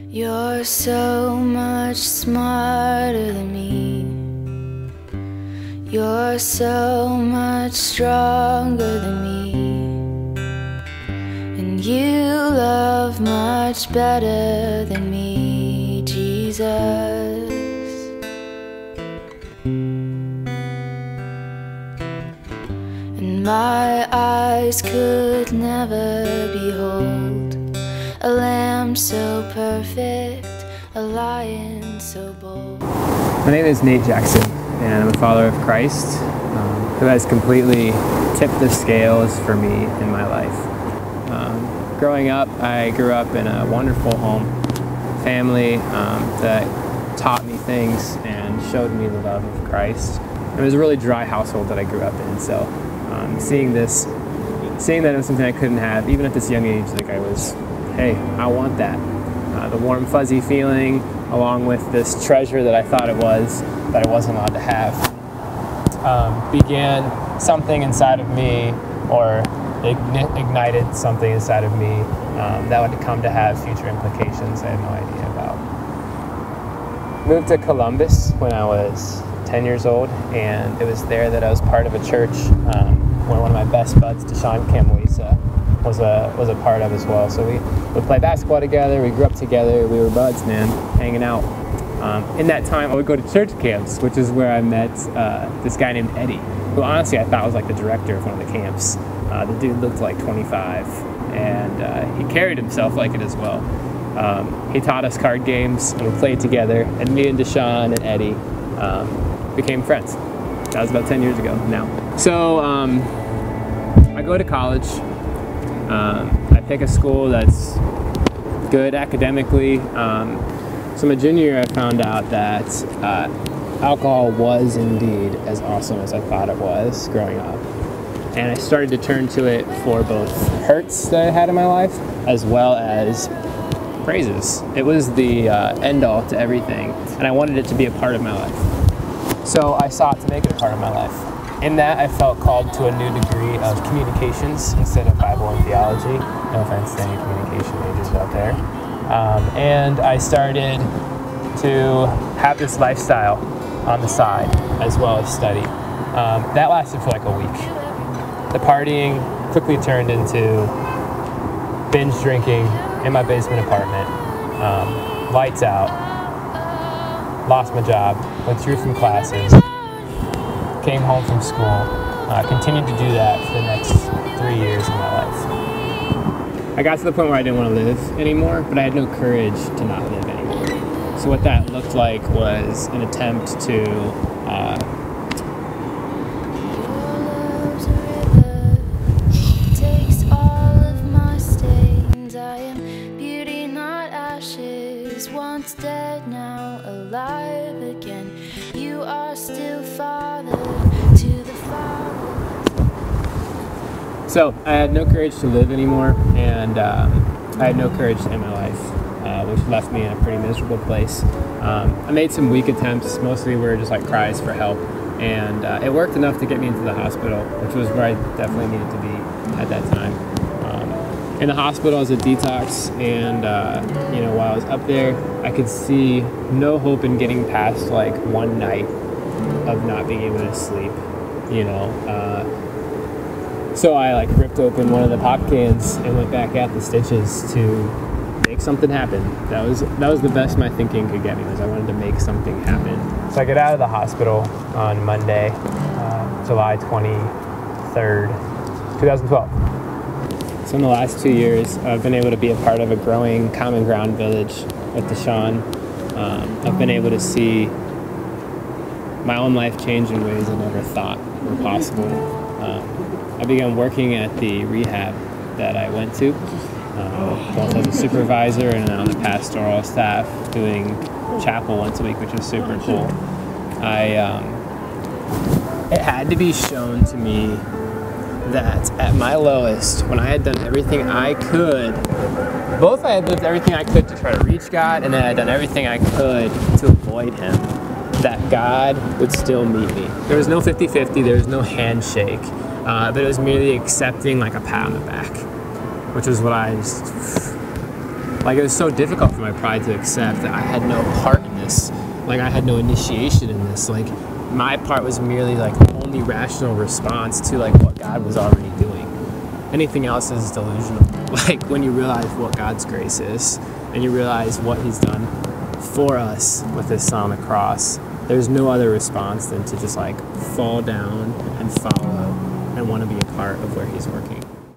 You're so much smarter than me. You're so much stronger than me. And you love much better than me, Jesus. And my eyes could never behold a lamb so perfect, a lion so bold. My name is Nate Jackson, and I'm a follower of Christ who has completely tipped the scales for me in my life. Growing up, I grew up in a wonderful home, family that taught me things and showed me the love of Christ. It was a really dry household that I grew up in, so seeing that it was something I couldn't have, even at this young age, like I was, hey, I want that. The warm, fuzzy feeling, along with this treasure that I thought it was, that I wasn't allowed to have, began something inside of me, or ignited something inside of me that would come to have future implications I had no idea about. Moved to Columbus when I was 10 years old, and it was there that I was part of a church where one of my best buds, Deshaun Camwisa, was a part of as well. So we would play basketball together, we grew up together, we were buds, man, hanging out. In that time, I would go to church camps, which is where I met this guy named Eddie, who honestly I thought was like the director of one of the camps. The dude looked like 25, and he carried himself like it as well. He taught us card games, and we played together, and me and Deshaun and Eddie became friends. That was about 10 years ago now. So I go to college. I pick a school that's good academically. So my junior year, I found out that alcohol was indeed as awesome as I thought it was growing up. And I started to turn to it for both hurts that I had in my life, as well as praises. It was the end all to everything, and I wanted it to be a part of my life. So I sought to make it a part of my life. In that, I felt called to a new degree of communications instead of Bible and theology. No offense to any communication majors out there. And I started to have this lifestyle on the side as well as study. That lasted for like a week. The partying quickly turned into binge drinking in my basement apartment, lights out, lost my job, withdrew from classes, came home from school, continued to do that for the next 3 years of my life. I got to the point where I didn't want to live anymore, but I had no courage to not live anymore. So what that looked like was an attempt to once dead, now alive again. You are still father to the fatherless. So I had no courage to live anymore, and I had no courage to end my life, which left me in a pretty miserable place. I made some weak attempts, mostly were just like cries for help, and it worked enough to get me into the hospital, which was where I definitely needed to be at that time. In the hospital as a detox, and you know, while I was up there, I could see no hope in getting past like one night of not being able to sleep, you know. So I like ripped open one of the pop cans and went back at the stitches to make something happen. That was the best my thinking could get me, was I wanted to make something happen. So I get out of the hospital on Monday, July 23rd, 2012. So in the last 2 years, I've been able to be a part of a growing Common Ground village with Deshaun. I've been able to see my own life change in ways I never thought were possible. I began working at the rehab that I went to, both as a supervisor and on the pastoral staff, doing chapel once a week, which was super cool. It had to be shown to me that at my lowest, when I had done everything I could, both I had lived everything I could to try to reach God, and then I had done everything I could to avoid Him, that God would still meet me. There was no 50-50, there was no handshake, but it was merely accepting like a pat on the back, which is what I just Like, it was so difficult for my pride to accept that I had no part in this. Like, I had no initiation in this. Like, my part was merely like only rational response to like what God was already doing. Anything else is delusional. Like, when you realize what God's grace is and you realize what he's done for us with his son on the cross, there's no other response than to just like fall down and follow and want to be a part of where he's working.